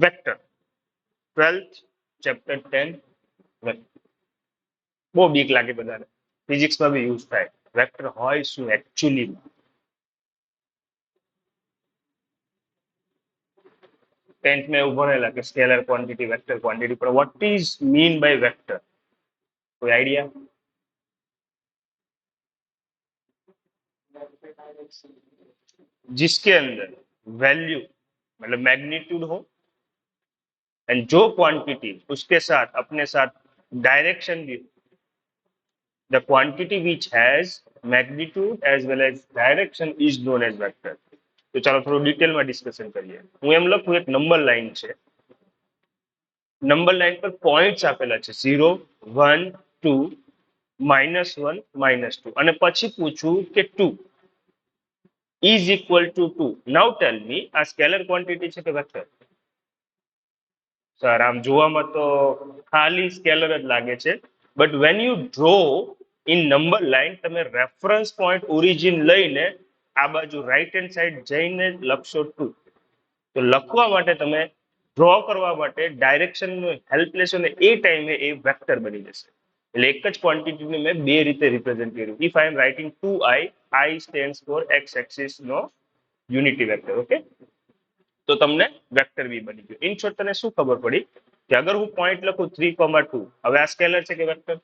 Vector 12th chapter 10 બહુ બીક લાગે બધાને, ફિઝિક્સમાં બી યુઝ થાય. વેક્ટર હોય શું એકચ્યુઅલી? 10th में એવું ભણેલા કે સ્કેલર ક્વોન્ટિટી વેક્ટર ક્વોન્ટિટી, પણ what is mean by vector? કોઈ આઈડિયા? जिसके अंदर वैल्यू मतलब मैग्नीट्यूड हो एंड जो क्वांटिटी उसके साथ अपने साथ डायरेक्शन भी हो, the quantity which has magnitude as well as direction is known as vector. तो चलो थोड़ा डिटेल में डिस्कशन करिए. હું એમ લખું એક નંબર લાઈન છે, નંબર લાઈન પર પોઈન્ટ્સ આપેલા છે 0 1 2 -1 -2 અને પછી પૂછું કે 2 is equal to 2. now tell me આ સ્કેલર ક્વોન્ટિટી છે કે વેક્ટર? સર આમ જોવામાં તો ખાલી સ્કેલર જ લાગે છે, but when you draw in number line તમે રેફરન્સ પોઈન્ટ ઓરિજિન લઈને આ બાજુ રાઈટ હેન્ડ સાઈડ જઈને લખશો 2. તો લખવા માટે તમે ડ્રો કરવા માટે ડાયરેક્શન હેલ્પ લેશો ને એ ટાઈમે એ વેક્ટર બની જશે. એટલે એક જ ક્વોન્ટિટીને મેં બે રીતે રિપ્રેઝન્ટ કર્યું. If I am writing 2i, i stands for X axis નો યુનિટી વેક્ટર. ઓકે, તો તમને વેક્ટર બી બની ગયું. ઇન શોર્ટ તને શું ખબર પડી કે અગર હું પોઈન્ટ લખું 3,2, હવે આ સ્કેલર છે કે વેક્ટર?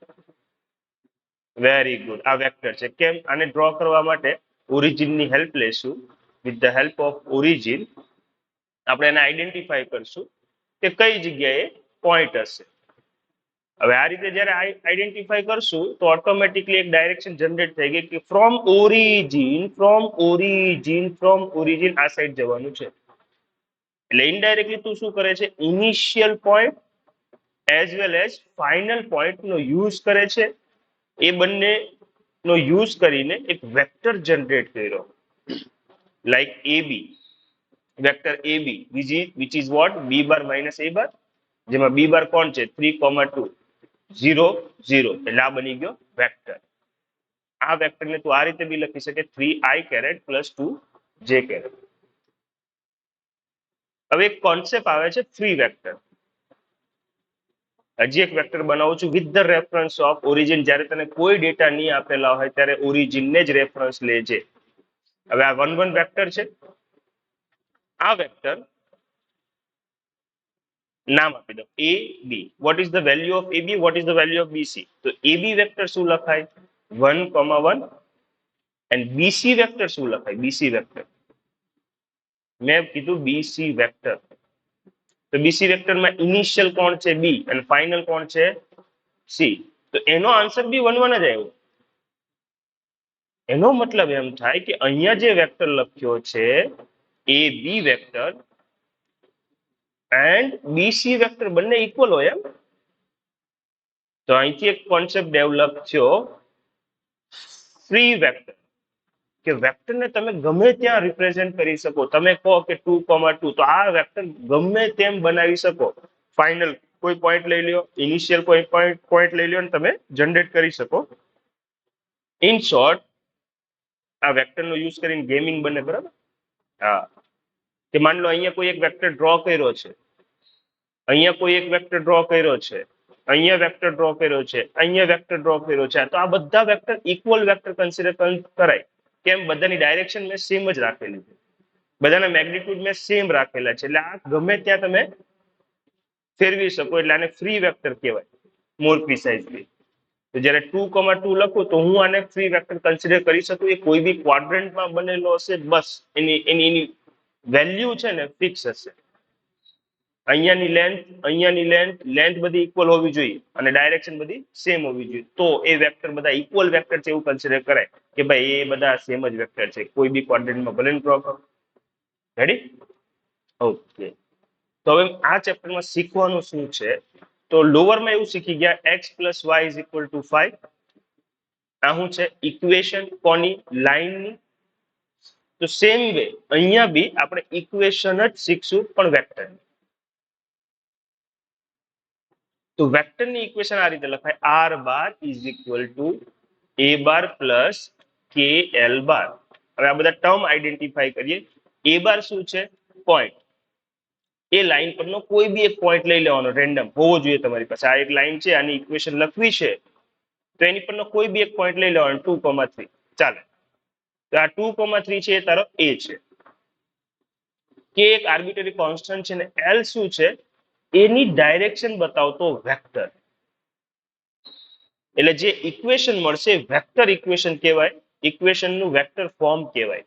વેરી ગુડ, આ વેક્ટર છે. કેમ? આને ડ્રો કરવા માટે ઓરિજિન ની હેલ્પ લેશું. With the help of origin આપણે એને આઈડેન્ટિફાઈ કરશું કે કઈ જગ્યાએ પોઈન્ટ હશે. હવે આ રીતે જ્યારે આઈડેન્ટિફાઈ કરશું તો ઓટોમેટિકલી એક ડાયરેક્શન જનરેટ થઈ ગઈ કે ફ્રોમ ઓરિજિન આ સાઈડ જવાનું છે. એટલે ઇનડાયરેક્ટલી તું શું કરે છે? Initial point as well as final point નો યુઝ કરે છે. એ બંને નો યુઝ કરીને એક વેક્ટર જનરેટ કર્યો, like AB, vector AB which is what? B bar minus A bar, જેમાં B bar કોણ છે? 3,2 0 0, એટલે આ બની ગયો વેક્ટર. આ વેક્ટરને તું આ રીતે બી લખી શકે 3i caret plus 2j caret. હવે એક કોન્સેપ્ટ આવે છે ફ્રી વેક્ટર. હજી એક વેક્ટર બનાવું છું with the reference of origin. જ્યારે તને કોઈ ડેટા નહીં આપેલા હોય ત્યારે ઓરિજિનને જ રેફરન્સ લેજે. હવે આ 1 1 વેક્ટર છે. આ વેક્ટર નામ આપી દો A B. What is the value of AB? What is the value of BC? તો AB વેક્ટર શું લખાય? 1,1. એન્ડ BC વેક્ટર શું લખાય? BC વેક્ટર મેં કીધું BC વેક્ટર. તો BC વેક્ટરમાં ઇનિશિયલ કોણ છે? B અને ફાઇનલ કોણ છે? C. તો એનો આન્સર બી 1 1 જ આવ્યો. એનો મતલબ એમ થાય કે અહીંયા જે વેક્ટર લખ્યો છે AB vector and BC vector બંને ઇક્વલ હોય એમ. તો અહીંથી એક કોન્સેપ્ટ ડેવલપ થયો ફ્રી વેક્ટર, કે વેક્ટરને તમે ગમે ત્યાં રિપ્રેઝેન્ટ કરી શકો. તમે કહો કે 2,2, તો આ વેક્ટર ગમે તેમ બનાવી શકો. ફાઇનલ કોઈ પોઈન્ટ લઈ લ્યો, ઇનિશિયલ કોઈ પોઈન્ટ લઈ લ્યો અને તમે જનરેટ કરી શકો. ઇન શોર્ટ આ વેક્ટરનો યુઝ કરીને ગેમિંગ બને, બરાબર? હા, કે માન લો અહીંયા કોઈ એક વેક્ટર ડ્રો કર્યો છે, અહીંયા કોઈ એક વેક્ટર ડ્રો કર્યો છે, અહીંયા વેક્ટર ડ્રો કર્યો છે, અહીંયા વેક્ટર ડ્રો કર્યો છે. તો આ બધા વેક્ટર ઇક્વલ વેક્ટર કન્સિડર કરાય. કેમ? બધાની ડાયરેક્શન મેં સેમ જ રાખેલી છે, બધાના મેગ્નિટ્યુડ મેં સેમ રાખેલા છે. એટલે આ ગમે ત્યાં તમે ફેરવી શકો. એટલે આને ફ્રી વેક્ટર કહેવાય મોર પ્રિસાઇઝલી. તો જ્યારે 2,2 લખું તો હું આને ફ્રી વેક્ટર કન્સિડર કરી શકું. એ કોઈ બી ક્વાડ્રન્ટમાં બનેલો હશે, બસ એની વેલ્યુ છે ને ફિક્સ હશે. અહીંયાની લેન્થ બધી ઇક્વલ હોવી જોઈએ અને ડાયરેક્શન બધી સેમ હોવી જોઈએ. તો એ વેક્ટર બધા ઇક્વલ વેક્ટર છે એવું કન્સિડર કરાય કે ભાઈ એ બધા સેમ જ વેક્ટર છે, કોઈ બી ક્વાડ્રન્ટમાં ભલે ડ્રો કરો. રેડી? ઓકે. તો હવે આ ચેપ્ટરમાં શીખવાનું શું છે? તો લોવરમાં એવું શીખી ગયા x + y = 5. આ શું છે? ઇક્વેશન. કોની? લાઈનની. તો સેમ વે અહીંયા બી આપણે ઇક્વેશન જ શીખશું, પણ વેક્ટર. તો વેક્ટરની ઇક્વેશન આ રીતે લખાય: r bar = a bar plus kl બાર. હવે આ બધા ટર્મ આઈડેન્ટિફાઈ કરીએ. a બાર શું છે? પોઈન્ટ. એ લાઈન પરનો કોઈ બી એક પોઈન્ટ લઈ લેવાનો, રેન્ડમ હોવો જોઈએ તમારી પાસે. આ એક લાઈન છે, આની ઇક્વેશન લખવી છે, તો એની પરનો કોઈ બી એક પોઈન્ટ લઈ લેવાનો, 2,3. ચાલે, તો આ 2,3 છે એ તારો એ છે. કે એક આર્બિટરી કોન્સ્ટન્ટ છે ને એલ શું છે, એની ડાયરેક્શન બતાવતો વેક્ટર. એટલે જે ઇક્વેશન મળશે વેક્ટર ઇક્વેશન કહેવાય, ઇક્વેશનનું વેક્ટર ફોર્મ કહેવાય.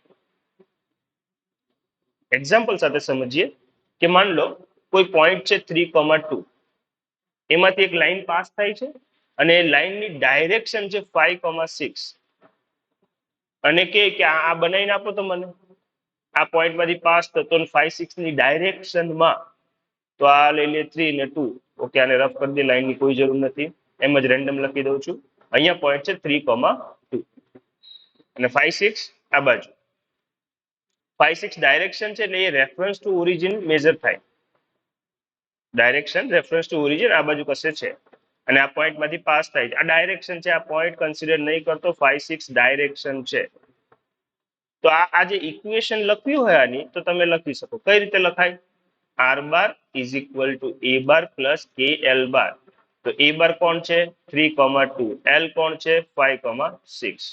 એક્ઝામ્પલ સાથે સમજીએ કે માન લો કોઈ પોઈન્ટ છે 3,2, એમાંથી એક લાઈન પાસ થાય છે અને એ લાઈનની ડાયરેક્શન છે 5,6, અને કે આ બનાવીને આપો તો મને આ પોઈન્ટ માંથી પાસ થતો 5,6 ની ડાયરેક્શનમાં, તો આ લઈ લે 3 ને 2. ઓકે, આને રફ કરી દે, લાઈનની કોઈ જરૂર નથી, એમ જ રેન્ડમ લખી દઉં છું. અહીંયા પોઈન્ટ છે 3,2 અને 5,6 આ બાજુ. 5,6 ડાયરેક્શન છે એટલે એ રેફરન્સ ટુ ઓરિજિન મેજર થાય. ડાયરેક્શન રેફરન્સ ટુ ઓરિજિન આ બાજુ કશે છે અને આ પોઈન્ટ માંથી પાસ થાય છે. આ ડાયરેક્શન છે, આ પોઈન્ટ કન્સિડર નહીં કરતો, 5,6 ડાયરેક્શન છે. તો આ જે ઇક્વેશન લખ્યું હોય આની, તો તમે લખી શકો. કઈ રીતે લખાય? R bar is equal to A bar plus K L bar. તો એ બાર કોણ છે? 3,2. એલ કોણ છે? 5,6.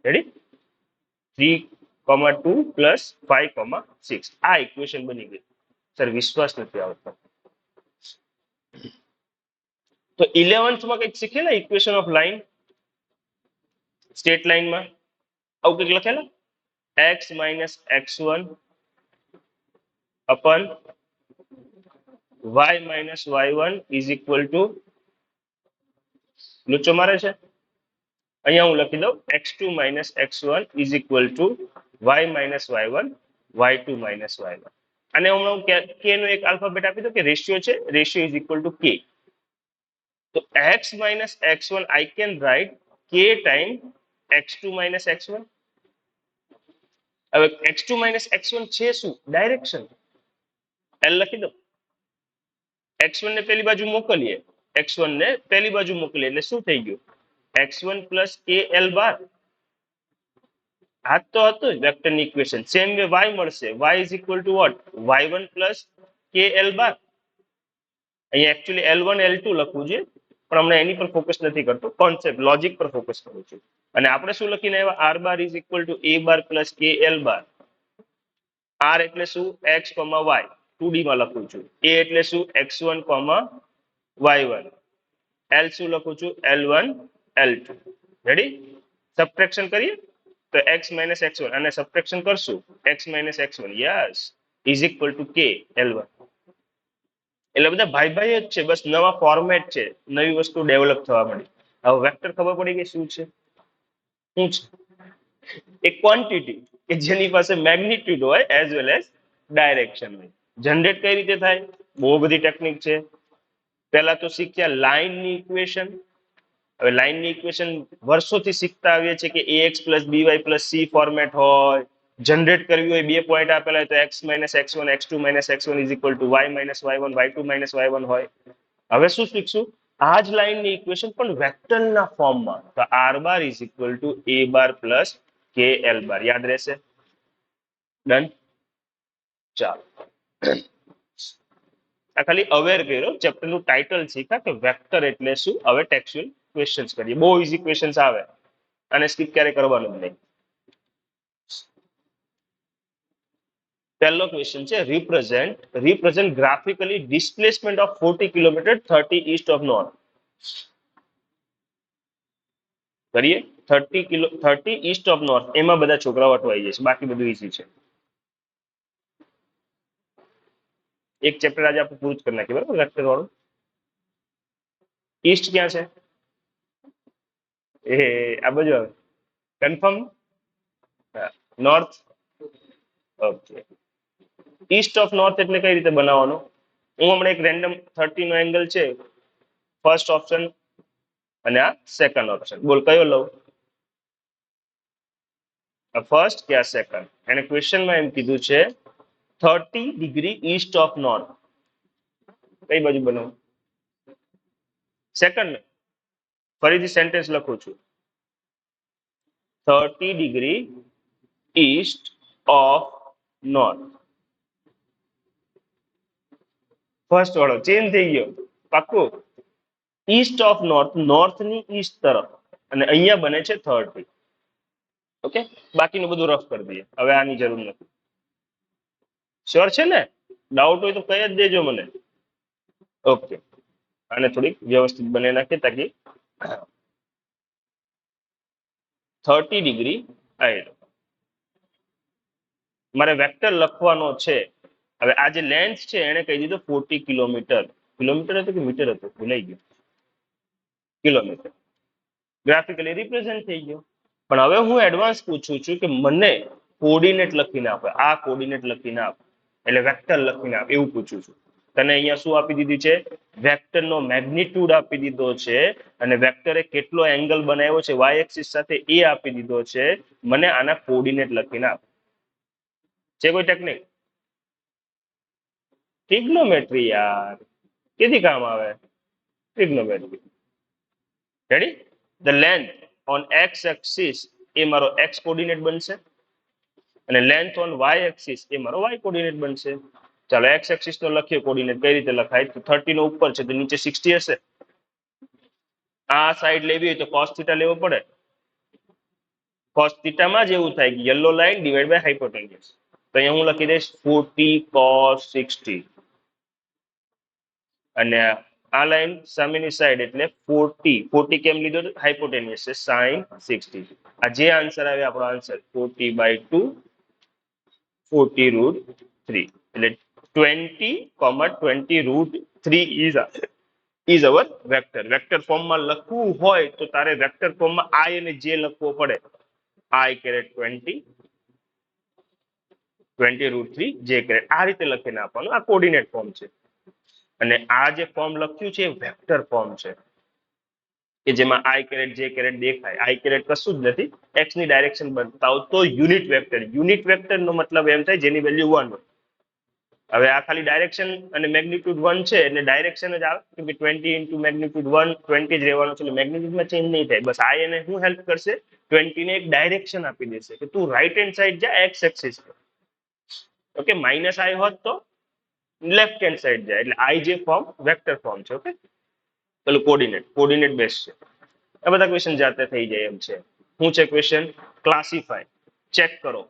રેડી? 3,2 પ્લસ 5,6. આ ઇક્વેશન બની ગઈ. સર વિશ્વાસ નથી આવતો. તો 11th માં કંઈક શીખેલા ઇક્વેશન ઓફ લાઈન, સ્ટેટ લાઈનમાં આવું કંઈક લખેલા, x minus x1 upon y minus y1 is equal to, લુચો મારે છે, અહીંયા હું લખી દઉં x2 minus x1 is equal to y minus y1 y2 minus y1. અને હું કે નો એક આલ્ફાબેટ આપી દઉં કે રેશિયો છે, ratio is equal to k. તો x minus x1 I can write k time x2 minus x1. હવે x2 minus x1 છે શું? ડાયરેક્શન. l લખી દો. x1 ને પેલી બાજુ મોકલીએ, x1 ને પેલી બાજુ મોકલીએ એટલે શું થઈ ગયું? x1 plus k l બાર. આ તો હતું વેક્ટરની ઇક્વેશન. સેમ વે y મળશે, y is equal to what? y1 plus k l બાર. અહીંયા એકચ્યુઅલી L1 L2 લખવું છે, પણ હમણાં એની પર ફોકસ નથી કરતો, કોન્સેપ્ટ લોજિક પર ફોકસ કરું છું. અને આપણે શું લખીને આવ્યા? R bar is equal to A bar plus K L bar. R એટલે શું? x, y 2D માં લખું છું. એ એટલે શું? x1, y1. એલ શું લખું છું? L1 L2. રેડી? સબટ્રેક્શન કરીએ તો x માઇનસ x1 અને સબટ્રેક્શન કરશું x minus x1, yes, is equal to k L1. એટલે બધા ભાઈ ભાઈ જ છે, બસ નવા ફોર્મેટ છે, નવી વસ્તુ ડેવલપ થવા મળી. હવે વેક્ટર ખબર પડી ગઈ શું છે? શું છે? એક ક્વોન્ટિટી કે જેની પાસે મેગ્નિટ્યુડ હોય એઝ વેલ એઝ ડાયરેક્શન હોય. જનરેટ કઈ રીતે થાય? બહુ બધી ટેકનિક છે. પહેલા તો શીખ્યા લાઈનની ઇક્વેશન. હવે લાઈનની ઇક્વેશન વર્ષોથી શીખતા આવીએ છીએ કે ax plus by plus c format હોય. જનરેટ કરવી હોય, બે પોઈન્ટ આપેલા હોય તો x minus x1 x2 minus x1 is equal to y minus y1 y2 minus y1 હોય. હવે શું શીખશું? આ જ લાઈનની ઇક્વેશન પણ વેક્ટરના ફોર્મમાં. તો r bar is equal two a bar plus K L બાર. યાદ રહેશે? ડન? ચાલો, આ ખાલી અવેર કર્યો, ચેપ્ટરનું ટાઇટલ શીખ્યા કે વેક્ટર એટલે શું. હવે ટેક્સ્ચ્યુઅલ ક્વેશ્ચન્સ કરીએ. બહુ ઈઝી ક્વેશ્ચન્સ આવે અને સ્કીપ ક્યારે કરવાનું જ નહીં. પહેલો ક્વેશ્ચન છે, represent graphically displacement of 40 kilometre 30 East of north. કરીએ 30 ઈસ્ટ ઓફ નોર્થ. એમાં બધા છોકરાઓ અટવાઈ જશે, બાકી બધું ઈઝી છે. એક ચેપ્ટર આજે આપણે પૂરું જ કરી નાખીએ, બરાબર? વેક્ટર વાળું. ઈસ્ટ ક્યાં છે? એ આ બાજુ આવે. Confirm? North. Okay. East of north એટલે કઈ રીતે બનાવવાનું? હું હમણાં એક રેન્ડમ 30 નો એંગલ છે, ફર્સ્ટ ઓપ્શન અને આ સેકન્ડ ઓપ્શન. બોલ કયો લઉં? આ ફર્સ્ટ કે આ સેકન્ડ? એને ક્વેશ્ચનમાં એમ કીધું છે 30 ડિગ્રી ઈસ્ટ ઓફ નોર્થ. કઈ બાજુ બનાવું? સેકન્ડ. ફરીથી સેન્ટેન્સ લખું છું, 30 degree East of north. First વાળો ચેન્જ થઈ ગયો, પાક્કું. ઈસ્ટ ઓફ નોર્થ, નોર્થ ની ઈસ્ટ તરફ, અને અહીંયા બને છે 30. ઓકે, બાકીનું બધું રફ કરી દઈએ, હવે આની જરૂર નથી. શ્યોર છે ને? ડાઉટ હોય તો કહી જ દેજો મને. ઓકે, આને થોડીક વ્યવસ્થિત બનાવી નાખીએ તાકી 30 ડિગ્રી આવી. મારે વેક્ટર લખવાનો છે. હવે આ જે લેન્થ છે એને કહી દીધો 40 કિલોમીટર. કિલોમીટર હતું કે મીટર હતું, ભૂલાઈ ગયું. કિલોમીટર ગ્રાફિકલી રિપ્રેઝન્ટ થઈ ગયો. પણ હવે હું એડવાન્સ પૂછું છું કે મને કોર્ડિનેટ લખીને આપે, આ કોર્ડિનેટ લખીને આપ, એટલે વેક્ટર લખીને આપ, એવું પૂછું છું. તને અહીંયા શું આપી દીધી છે? વેક્ટરનો મેગ્નિટ્યુડ આપી દીધો છે, અને વેક્ટરે કેટલો એંગલ બનાવ્યો છે વાય એક્સિસ સાથે એ આપી દીધો છે. મને આના કોર્ડિનેટ લખીને આપ. છે કોઈ ટેકનિક? ટ્રિગ્નોમેટ્રી યાર, કેથી કામ આવે? Trigonometry. Ready? The length on x axis એ મારો એક્સ કોર્ડિનેટ બનશે, અને લેન્થ ઓન વાય એક્સિસ એ મારો વાય કોર્ડિનેટ બનશે. ચાલો એક્સ એક્સિસ નો લખીએ કોર્ડિનેટ. કઈ રીતે લખાય? તો 30 નો ઉપર છે તો નીચે 60 હશે. આ સાઈડ લેવી હોય તો cos થીટા લેવો પડે. cos થીટામાં જ એવું થાય કે યલો લાઈન ડિવાઈડ બાય હાઇપોટેન્યુસ. તો અહીંયા હું લખી દઈશ 40 cos 60, અને આ લાઈન સામેની સાઈડ એટલે 40 કેમ લીધો? હાઇપોટેન્યુસ છે sin 60. આ જે આન્સર આવે આપણો આન્સર 40/2 40√3, એટલે 20,20√3 is our વેક્ટર. વેક્ટર ફોર્મમાં લખવું હોય તો તારે વેક્ટર ફોર્મમાં i અને j લખવો પડે. i કેરેટ 20√3 j કેરેટ, આ રીતે લખીને આપવાનું. આ કોર્ડિનેટ ફોર્મ છે, અને આ જે ફોર્મ લખ્યું છે એ વેક્ટર ફોર્મ છે, કે જેમાં i કેરેટ j કેરેટ દેખાય. i કેરેટ કશું જ નથી, x ની ડાયરેક્શન બતાવતો યુનિટ વેક્ટર. યુનિટ વેક્ટર નો મતલબ એમ થાય જેની વેલ્યુ 1 હોય. હવે આ ખાલી ડાયરેક્શન અને મેગ્નિટ્યુડ 1 છે એટલે ડાયરેક્શન જ આવે, કે 20 ઇન્ટુ મેગ્નિટ્યુડ 1 20 જ રહેવાનું છે, એટલે મેગ્નિટ્યુડમાં ચેન્જ નહીં થાય. બસ આ એને શું હેલ્પ કરશે? 20 ને એક ડાયરેક્શન આપી દેશે કે તું રાઈટ હેન્ડ સાઈડ જા એક્સ એક્સિસ પર. ઓકે, માઇનસ i હોત તો લેફ્ટ હેન્ડ સાઈડ જાય, એટલે i જે ફોર્મ વેક્ટર ફોર્મ છે. ઓકે, પેલું કોર્ડિનેટ બેસ્ટ છે. આ બધા ક્વેશ્ચન જાતે થઈ જાય એમ છે. શું છે ક્વેશ્ચન? ક્લાસિફાય, ચેક કરો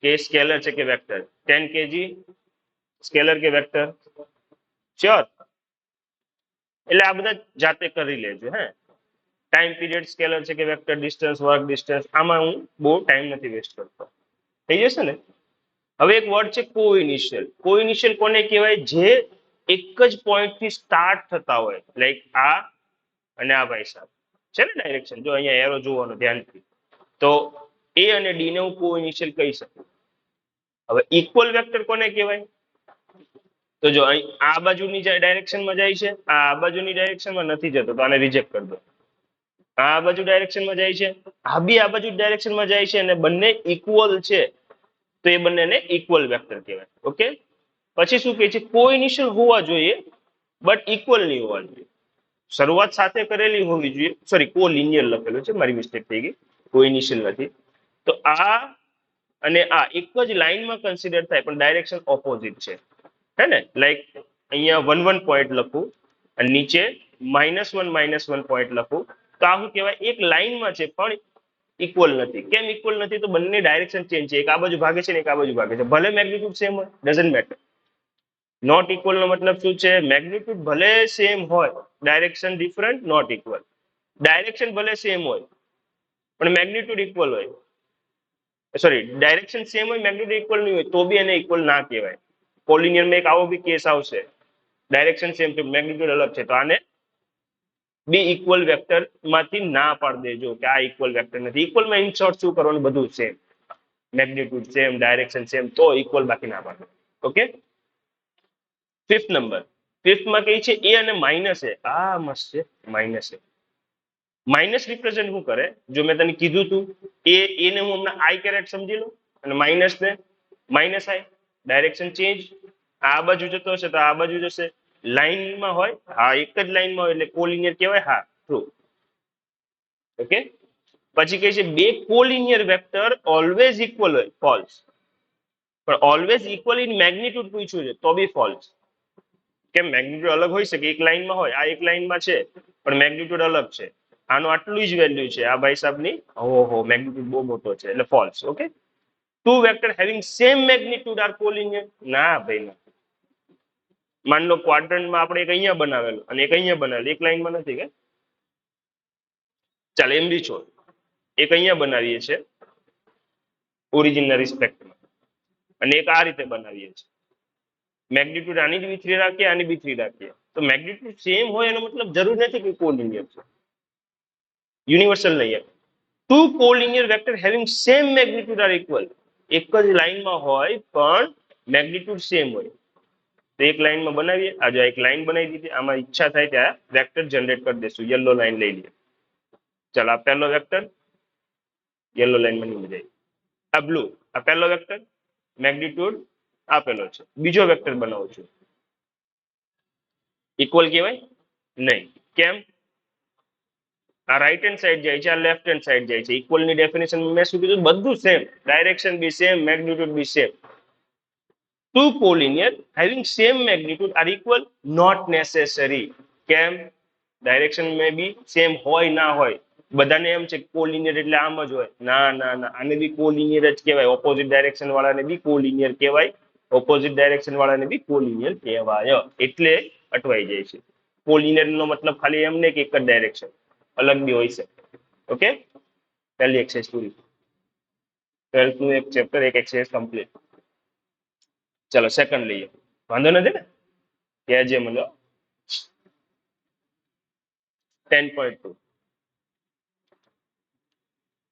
કે સ્કેલર છે કે વેક્ટર. 10 kg સ્કેલર કે વેક્ટર? શ્યોર? એટલે આ બધા જાતે કરી લેજો. હે, ટાઈમ પીરિયડ સ્કેલર છે કે વેક્ટર, ડિસ્ટન્સ, વર્ક ડિસ્ટન્સ, આમાં હું બહુ ટાઈમ નથી વેસ્ટ કરતો. થઈ જશે ને? હવે એક વર્ડ છે કોઇનિશિયલ. કોઇનિશિયલ કોને કહેવાય? જે એક જ પોઈન્ટ થી સ્ટાર્ટ થતા હોય, લાઈક આ અને આ ભાઈ સાહેબ છે ને ડાયરેક્શન, જો અહીંયા એરો જોવાનો ધ્યાનથી, તો એ અને ડી ને હું કોઇનિશિયલ કહી શકું. હવે ઇક્વલ વેક્ટર કોને કહેવાય? તો જો અહીં આ બાજુની ડાયરેક્શનમાં જાય છે, આ બાજુની ડાયરેક્શનમાં નથી જતો, તો આને રિજેક્ટ કરી દો. આ બાજુ ડાયરેક્શનમાં જાય છે, આ બી આ બાજુ ડાયરેક્શનમાં જાય છે, અને બંને ઇક્વલ છે, તો એ બંનેને ઇક્વલ વેક્ટર કહેવાય. ઓકે, પછી શું કહે છે? કોઇનિશિયલ હોવા જોઈએ બટ ઇક્વલ નહીં હોવા જોઈએ. શરૂઆત સાથે કરેલી હોવી જોઈએ. સોરી, કોલિનિયર લખેલું છે, મારી મિસ્ટેક થઈ ગઈ, કોઇનિશિયલ નથી. તો આ અને આ એક જ લાઈનમાં કન્સિડર થાય પણ ડાયરેક્શન ઓપોઝિટ છે. હે ને? લાઈક અહીંયા 1 1 પોઈન્ટ લખું અને નીચે -1 પોઈન્ટ લખું, તો આ શું કહેવાય? એક લાઈનમાં છે પણ ઇક્વલ નથી. કેમ ઇક્વલ નથી? તો બંને ડાયરેક્શન ચેન્જ છે. એક આ બાજુ ભાગે છે ને એક આ બાજુ ભાગે છે. ભલે મેગ્નિટ્યુડ સેમ હોય, ડઝન્ટ મેટર. નોટ ઇક્વલ નો મતલબ શું છે? મેગ્નિટ્યુડ ભલે સેમ હોય, direction different, not equal. Direction ભલે સેમ હોય પણ મેગ્નિટ્યુડ ઇક્વલ હોય, સોરી, ડાયરેક્શન સેમ હોય મેગ્નિટ્યુડ ઇક્વલ નહીં હોય તો બી એને ઇક્વલ ના કહેવાય. કોલિનિયરમાં એક આવો બી કેસ આવશે, ડાયરેક્શન સેમ છે મેગ્નિટ્યુડ અલગ છે, તો આને બી ઇક્વલ વેક્ટર માંથી ના પાડી દેજો કે આ ઇક્વલ વેક્ટર નથી. ઇક્વલમાં ઇન શોર્ટ શું કરવાનું? બધું same, magnitude same, direction same, તો ઇક્વલ, બાકી ના પાડો. Okay, 5th number. 5th માં કઈ છે? એ અને માઇનસ એ. આ મસ્ત છે, માઇનસ એ. માઇનસ રિપ્રેઝન્ટ શું કરે? જો મેં તને કીધું તું, એને હું હમણાં આઈ કેરેટ સમજી લઉં, અને માઇનસ ને માઇનસ આઈ, ડાયરેક્શન ચેન્જ. આ બાજુ જતો હશે તો આ બાજુ જશે. લાઈનમાં હોય, હા, એક જ લાઈનમાં હોય એટલે કોલિનિયર કહેવાય. હા, ટ્રુ. ઓકે, પછી કહે છે બે કોલિનિયર વેક્ટર ઓલવેઝ ઇક્વલ હોય, ફોલ્સ. પણ ઓલવેઝ ઇક્વલ ઇન મેગ્નિટ્યુડ પૂછ્યું છે તો બી ફોલ્સ. કેમ મેગ્નિટ્યુડ અલગ હોઈ શકે, એક લાઈનમાં હોય, આ એક લાઈનમાં છે પણ મેગ્નિટ્યુડ અલગ છે, આનું આટલું જ વેલ્યુ છે, આ ભાઈ સાહેબની ઓહો મેગ્નિટ્યુડ બહુ મોટો છે એટલે false. Okay, two vector having same magnitude are collinear. ના ભાઈ ના. માન લો ક્વાડ્રન્ટમાં આપણે એક અહીંયા બનાવેલું અને એક અહીંયા બનાવેલું, એક લાઈનમાં નથી કે ચાલ એમ બી છોડ, એક અહીંયા બનાવીએ છે ઓરિજિનના રિસ્પેક્ટમાં અને એક આ રીતે બનાવીએ છીએ, મેગ્નિટ્યુડ આની બી થ્રી રાખીએ, આની બી થ્રી રાખીએ, તો મેગ્નિટ્યુડ સેમ હોય એનો મતલબ જરૂર નથી કે કોલિનિયર છે, યુનિવર્સલ નહીં. Two collinear vector having same magnitude are equal, એક જ લાઈનમાં હોય પણ મેગ્નિટ્યુડ સેમ હોય, તો એક લાઈનમાં બનાવીએ, આ જો એક લાઈન બનાવી દીધી, આમાં ઈચ્છા થાય ત્યાં વેક્ટર જનરેટ કરી દેશું, યલો લાઈન લઈ લઈએ. ચાલ આ પહેલો વેક્ટર, યલો લાઈનમાં નહીં મજા આવી, આ બ્લુ, આ પહેલો વેક્ટર મેગ્નિટ્યુડ આપેલો છે, બીજો વેક્ટર બનાવું છું, ઇક્વલ કહેવાય નહીં. કેમ? આ રાઈટ હેન્ડ સાઈડ જાય છે, આ લેફ્ટ હેન્ડ સાઈડ જાય છે. ઇક્વલ ની ડેફિનેશન મેં શું કીધું, બધું same, direction be same, magnitude be same. Two collinear having same magnitude are equal, not necessary. કેમ? ડાયરેક્શન મે બી સેમ હોય ના હોય, બધાને એમ છે કોલિનિયર એટલે આમ જ હોય, ના ના ના, આને બી કોલિનિયર જ કહેવાય, ઓપોઝિટ ડાયરેક્શન વાળાને બી કોલિનિયર કહેવાય, ઓપોઝિટ ડાયરેક્શન વાળાને બી કોલિનિયર કહેવાય, એટલે અટવાઈ જાય છે. કોલિનિયર નો મતલબ ખાલી એમ નહીં કે એક જ ડાયરેક્શન, અલગ બી હોય છે. ઓકે, પહેલી એક્સરસાઇઝ પૂરી, 12th નું એક ચેપ્ટર, એક એક્સરસાઇઝ કમ્પ્લીટ. ચલો સેકન્ડ લઈએ, વાંધો નથી ને, કહેજે મને. 10.2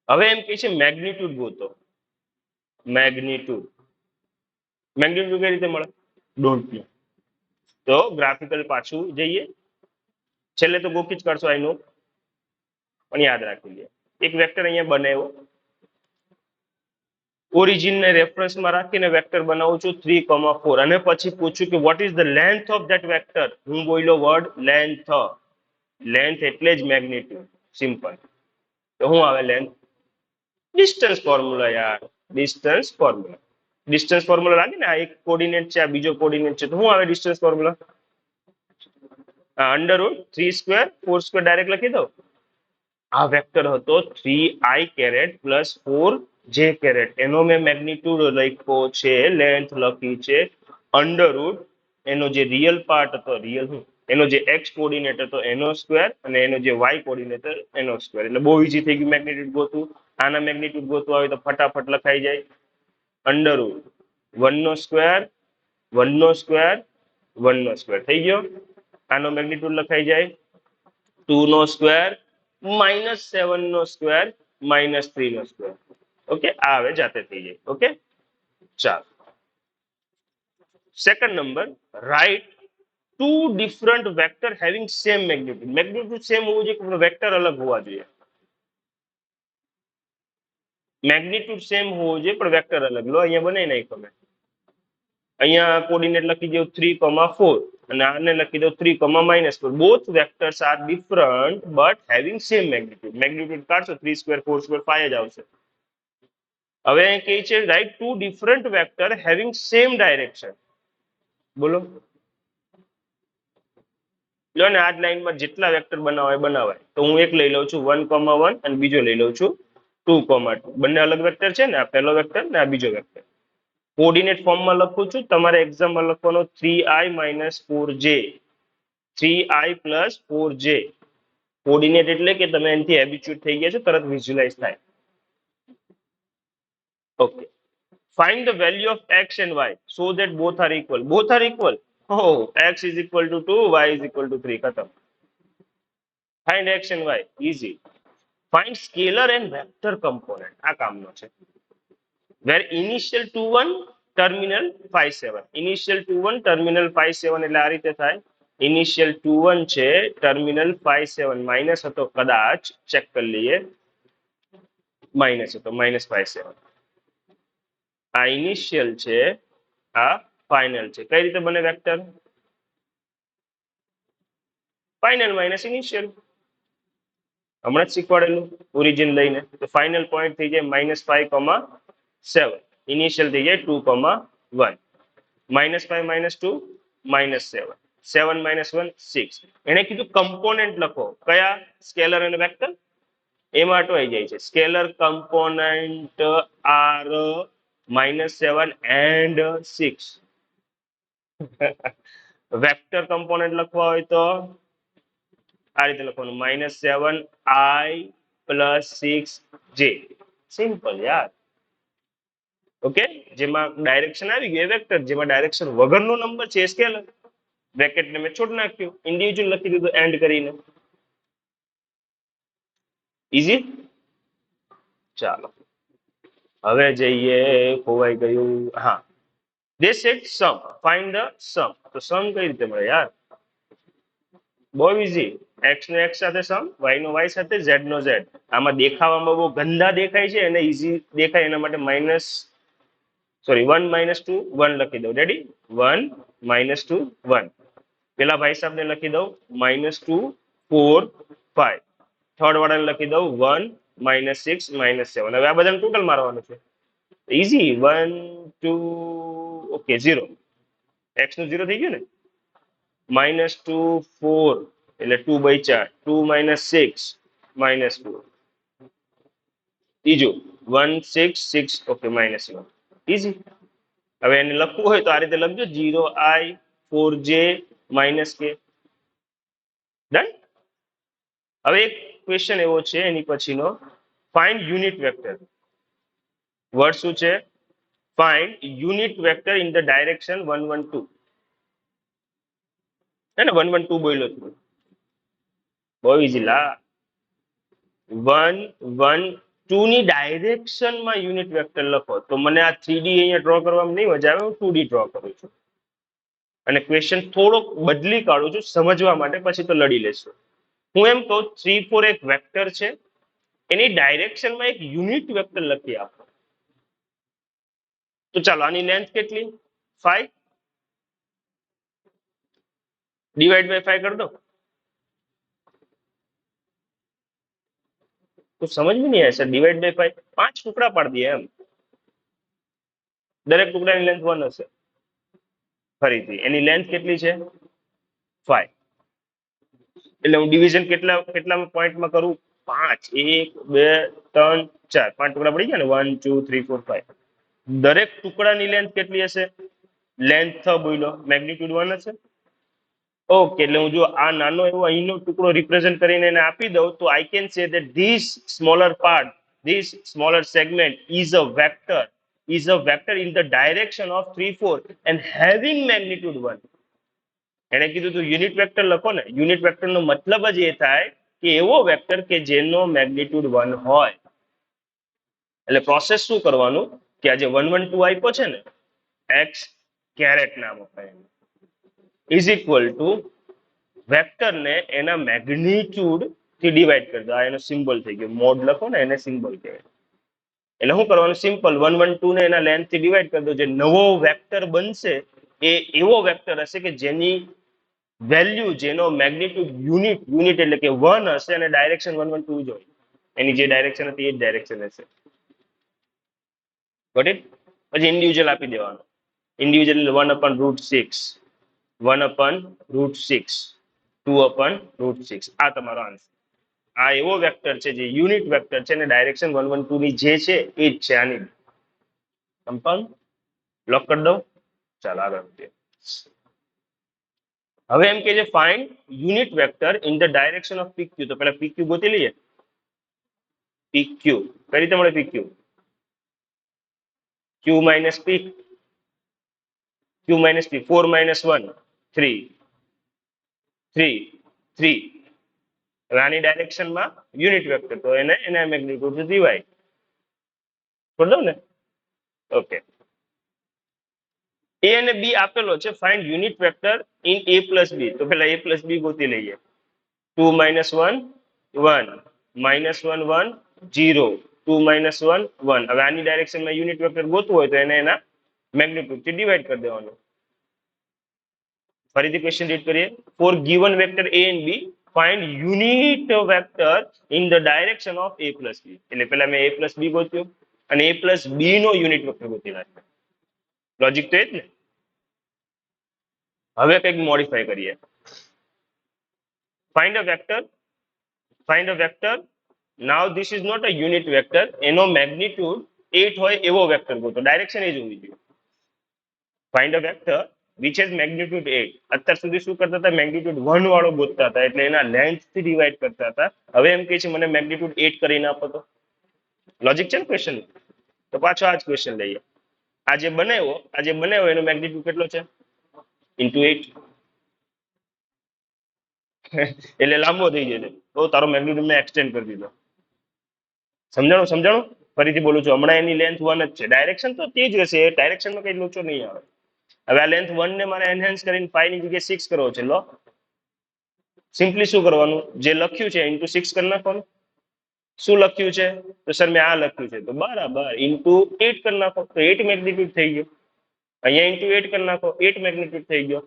હવે એમ કે છે મેગ્નિટ્યુડ ગોતો. મેગ્નિટ્યુડ મેગ્નિટ્યુડ કઈ રીતે મળે, ડોન્ટ નો. તો ગ્રાફિકલ પાછું જઈએ, છેલ્લે તો ગોકી જ કરશો આઈ નો, પણ યાદ રાખી લે. એક વેક્ટર અહીંયા બનાવ્યો, ઓરિજિન ને રેફરન્સમાં રાખીને વેક્ટર બનાવું છું 3,4 અને પછી પૂછું કે vote is the length of that vector. હું બોલ્યો વર્ડ લેન્થ, લેન્થ એટલે જ મેગ્નિટ્યુડ, સિમ્પલ. તો શું આવે લેન્થ, ડિસ્ટન્સ ફોર્મ્યુલા યાર, ડિસ્ટન્સ ફોર્મ્યુલા. ડિસ્ટન્સ ફોર્મ્યુલા લાગે ને, આ એક કોર્ડિનેટ છે, આ બીજો કોર્ડિનેટ છે, તો શું આવે ડિસ્ટન્સ ફોર્મ્યુલા, √3², 4² ડાયરેક્ટ લખી દો. આ વેક્ટર હતો 3i પ્લસ 4j, એનો મેં મેગ્નિટ્યુડ લખ્યો છે, લેન્થ લખી છે, અંડરરૂટ એનો જે રિયલ પાર્ટ હતો, રિયલ એનો જે એક્સ કોર્ડિનેટ હતો એનો સ્ક્વેર અને એનો જે વાય કોર્ડિનેટ એનો સ્ક્વેર. એટલે બહુ ઈઝી થઈ ગયું મેગ્નિટ્યુડ ગોતું. આના મેગ્નિટ્યુડ ગોતવા હોય તો ફટાફટ લખાઈ જાય, અંડરરૂટ 1² 1² 1² થઈ ગયો. આનો મેગ્નિટ્યુડ લખાઈ જાય 2² -7² -3². ઓકે, આ હવે જાતે થઈ જાય. ઓકે, ચાલો second number, right two different vector having same magnitude. Magnitude same હોવું જોઈએ પણ વેક્ટર અલગ હોવા જોઈએ, મેગ્નિટ્યુડ સેમ હોવું જોઈએ પણ વેક્ટર અલગ. લો અહીંયા બનાવી નાખ્યો મેં, અહીંયા કોર્ડિનેટ લખી દઉં 3,4 અને આને લખી દઉં 3,-4. Both vectors are different but having same magnitude. Magnitude કાઢશો 3² 4² 5 જ આવશે. હવે કહે છે right two different vector having same direction. બોલો લો ને, આ જ લાઈનમાં જેટલા વેક્ટર બનાવાય બનાવાય. તો હું એક લઈ લઉં છું 1,1 અને બીજો લઈ લઉં છું 2,2. બંને અલગ વેક્ટર છે ને, આ પહેલો વેક્ટર ને આ બીજો વેક્ટર. કોર્ડિનેટ ફોર્મમાં લખું છું, તમારે એક્ઝામમાં લખવાનો 3i - 4j, 3i + 4j. Coordinate એટલે કે તમે એનાથી હેબિચ્યુએટ થઈ ગયા છો, તરત વિઝ્યુઅલાઇઝ થાય. Okay, find the value of x and y so that both are equal. Both are equal. Oh, x is equal to 2, y is equal to 3. खत्म. Find x and y, easy. Find scalar and vector component. આ કામનો છે. Where initial 21 terminal 57. Initial 21 terminal 57 એટલે આ રીતે થાય. Initial 21 છે, terminal 57 minus હતો કદાચ, ચેક કરી લઈએ, માઇનસ હતો -57. આ ઇનિશિયલ છે, આ ફાઇનલ છે. કઈ રીતે બને વેક્ટર, ફાઇનલ માઇનસ ઇનિશિયલ, હમણાં જ શીખવાડેલું ઓરિજિન લઈને. તો ફાઇનલ પોઈન્ટ થઈ જાય -5,7, ઇનિશિયલ થઈ જાય 2,1. -5 - 2 -7, 7 માઇનસ 1 6. એને કીધું કમ્પોનેન્ટ લખો કયા સ્કેલર અને વેક્ટર એમાં અટવાઈ જાય છે scalar component are -7 and 6 vector component લખવા હોય તો આ રીતે લખવાનું -7i + 6j સિમ્પલ યાર ઓકે જેમાં ડાયરેક્શન આવી ગયું એ વેક્ટર જેમાં ડાયરેક્શન વગરનો નંબર છે એ સ્કેલર બ્રેકેટ ને મેં છોડ નાખ્યું ઇન્ડિવિજ્યુઅલ લખી દીધું એન્ડ કરીને ઈઝી ચાલો હવે જઈએ ખોવાઈ ગયું હા they said sum find the sum તો sum કઈ રીતે મળે યાર બહુ ઈઝી x નો x સાથે સમ y નો y સાથે z નો z આમાં દેખાવામાં બહુ ગંદા દેખાય છે અને ઈઝી દેખાય એના માટે 1 - 2 1 લખી દઉં રેડી 1 - 2 1 પેલા ભાઈ સાહેબ ને લખી દઉં -2 4 5 થર્ડ વાળાને લખી દઉં 1 -6 -7 હવે આ બધાને ટોટલ મારવાનું છે ઈઝી 1 2 ઓકે 0 x નું 0 થઈ ગયું ને -2 4 એટલે 2 બચ્યા 2 - 6 -2 ત્રીજું 1 6 6 ઓકે -1 ઈઝી હવે એને લખવું હોય તો આ રીતે લખજો 0i 4j -k ડન હવે એક ક્વેશ્ચન એવો છે એની પછીનો ફાઇન્ડ યુનિટ વેક્ટર વર્ડ શું છે find unit vector in the direction 1 1 2 હે ને 1 1 2 બોલ્યો છું બહુ ઈઝી લા 1 1 2 ની ડાયરેક્શનમાં યુનિટ વેક્ટર લખો તો મને આ 3D અહીંયા ડ્રો કરવામાં નહીં મજા આવે હું 2D ડ્રો કરું છું અને ક્વેશ્ચન થોડોક બદલી કાઢું છું સમજવા માટે પછી તો લડી લેશું હું એમ કહું 3 4 એક વેક્ટર છે એની ડાયરેક્શનમાં એક યુનિટ વેક્ટર લખી આપો તો ચાલો આની લેન્થ કેટલી 5 ડિવાઈડ બાય 5 કરી દો तो समझ में नहीं आया सर डिवाइड बाय 5 5 टुकड़ा पाड़ दिया એમ દરેક ટુકડાની લેન્થ 1 હશે ફરીથી એની લેન્થ કેટલી છે 5 એટલે હું ડિવિઝન કેટલા પોઈન્ટમાં કરું 5 1 2 3 4 5 ટુકડા પડી ગયા ને 1 2 3 4 5 દરેક ટુકડાની લેન્થ કેટલી હશે લેન્થ બોલ્યો મેગ્નીટ્યુડ 1 હશે ઓકે એટલે હું જો આ નાનો એવો અહીંનો ટુકડો રિપ્રેઝન્ટ કરીને એને આપી દઉં તો I can say that this smaller part this smaller segment is a vector in the direction of 3 4 and having magnitude 1 એને કીધું તું યુનિટ વેક્ટર લખો ને યુનિટ વેક્ટર નો મતલબ જ એ થાય કે એવો વેક્ટર કે જેનો મેગ્નીટ્યુડ 1 હોય એટલે પ્રોસેસ શું કરવાનું કે આ જે 1 1 2 આપ્યો છે ને x કેરેટ નામ અપાય ઇઝ ઇક્વલ ટુ વેક્ટર ને એના મેગ્નીટ્યુડ થી ડિવાઈડ કરી દો આ એનો સિમ્બોલ થઈ ગયો મોડ લખો ને એને સિમ્બોલ કહેવાય એટલે શું કરવાનું સિમ્પલ 1 1 2 ને એના લેન્થ થી ડિવાઈડ કરી દો જે નવો વેક્ટર બનશે એ એવો વેક્ટર હશે કે જેની વેલ્યુ જેનો મેગ્નીટ્યુડ યુનિટ એટલે કે 1 હશે અને ડાયરેક્શન 1 1 2 જ હોય એની જે ડાયરેક્શન હતી એ જ ડાયરેક્શન હશે ગોટ ઇટ પછી ઇન્ડિવિજ્યુઅલ આપી દેવાનો ઇન્ડિવિજ્યુઅલ 1/√6 1/√6 2/√6 આ તમારો આન્સર આ એવો વેક્ટર છે જે યુનિટ વેક્ટર છે અને ડાયરેક્શન 1 1 2 ની જે છે એ જ છે આની કન્ફર્મ લોક કરી દો ચાલો આગળ વધીએ હવે એમ કે છે find unit vector in the direction of PQ તો પહેલા PQ ગોતી લઈએ PQ કઈ રીતે મળે PQ Q minus P 4 - 1 3 3 3 હવે આની ડાયરેક્શનમાં યુનિટ વેક્ટર તો એને એના મેગ્નીટ્યુડ ડિવાઈડ કરી દઉં ને ઓકે એ અને બી આપેલો છે find unit vector in a plus B તો પેલા a પ્લસ બી ગોતી લઈએ 2 - 1 1 -1 1 0 2 - 1 1 હવે આની ડાયરેક્શનમાં યુનિટ વેક્ટર ગોતવું હોય તો એને એના મેગ્નીટ્યુડ થી ડિવાઈડ કરી દેવાનું ફરીથી ક્વેશ્ચન રીડ કરીએ for given vector a and b find unit vector in the direction of a plus b એટલે પહેલા મેં a plus b ગોત્યું અને a plus b નો યુનિટ વેક્ટર ગોતી નાખ્યો લોજિક તો એ જ ને હવે કંઈક મોડિફાઈ કરીએ. Find a vector, find a vector. Now this is not a unit vector. એનો મેગ્નિટ્યુડ 8 હોય એવો વેક્ટર ગોતો. ડાયરેક્શન એ જ હોવી જોઈએ. Find a vector which has magnitude 8. અત્યાર સુધી શું કરતા હતા? મેગ્નિટ્યુડ 1 વાળો ગોતતા હતા, એટલે એના લેન્થ થી ડિવાઈડ કરતા હતા. હવે એમ કહે છે મને મેગ્નિટ્યુડ 8 કરીને આપો. તો લોજિક છે ને ક્વેશ્ચન? તો પાછો આ જ ક્વેશ્ચન લઈએ. આ જે બનાવ્યો એનો મેગ્નિટ્યુડ કેટલો છે? ઇન્ટુ 8. એટલે લાંબો થઈ જશે. તો તારો મેગ્નિટ્યુડ મેં એક્સટેન્ડ કરી દીધો. સમજાણું? ફરીથી બોલું છું. હમણાં એની લેન્થ 1 જ છે. ડાયરેક્શન તો તે જ રહેશે. ડાયરેક્શનમાં કઈ લોચો નહીં આવે. હવે આ લેન્થ 1 ને મારે એનહેન્સ કરીને 5 ની જગ્યાએ 6 કરવો છે. લો, સિમ્પલી શું કરવાનું? જે લખ્યું છે ઇન્ટુ 6 કરી નાખવાનું. શું લખ્યું છે? તો સર મેં આ લખ્યું છે. તો બરાબર, ઇન્ટુ 8 કરી નાખો. તો 8 મેગ્નિટ્યુડ થઈ ગયો. અહીંયા ઇન્ટુ 8 કરી નાખો. 8 મેગ્નિટ્યુડ થઈ ગયો.